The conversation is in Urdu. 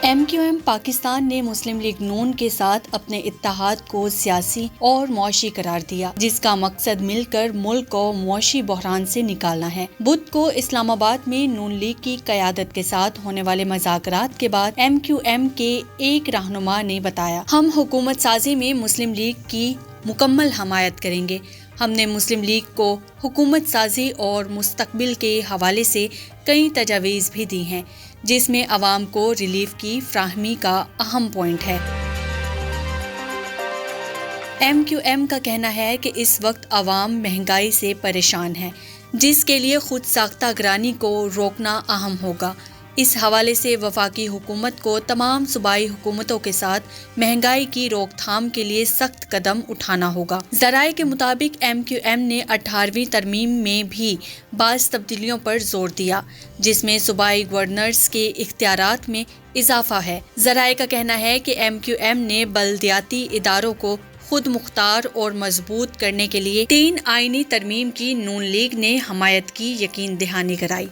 MQM پاکستان نے مسلم لیگ نون کے ساتھ اپنے اتحاد کو سیاسی اور معاشی قرار دیا، جس کا مقصد مل کر ملک کو معاشی بحران سے نکالنا ہے۔ بدھ کو اسلام آباد میں نون لیگ کی قیادت کے ساتھ ہونے والے مذاکرات کے بعد MQM کے ایک رہنما نے بتایا، ہم حکومت سازی میں مسلم لیگ کی مکمل حمایت کریں گے۔ ہم نے مسلم لیگ کو حکومت سازی اور مستقبل کے حوالے سے کئی تجاویز بھی دی ہیں، جس میں عوام کو ریلیف کی فراہمی کا اہم پوائنٹ ہے۔ MQM کا کہنا ہے کہ اس وقت عوام مہنگائی سے پریشان ہے، جس کے لیے خود ساختہ گرانی کو روکنا اہم ہوگا۔ اس حوالے سے وفاقی حکومت کو تمام صوبائی حکومتوں کے ساتھ مہنگائی کی روک تھام کے لیے سخت قدم اٹھانا ہوگا۔ ذرائع کے مطابق MQM نے 18ویں ترمیم میں بھی بعض تبدیلیوں پر زور دیا، جس میں صوبائی گورنرز کے اختیارات میں اضافہ ہے۔ ذرائع کا کہنا ہے کہ MQM نے بلدیاتی اداروں کو خود مختار اور مضبوط کرنے کے لیے 3 آئینی ترمیم کی نون لیگ نے حمایت کی یقین دہانی کرائی۔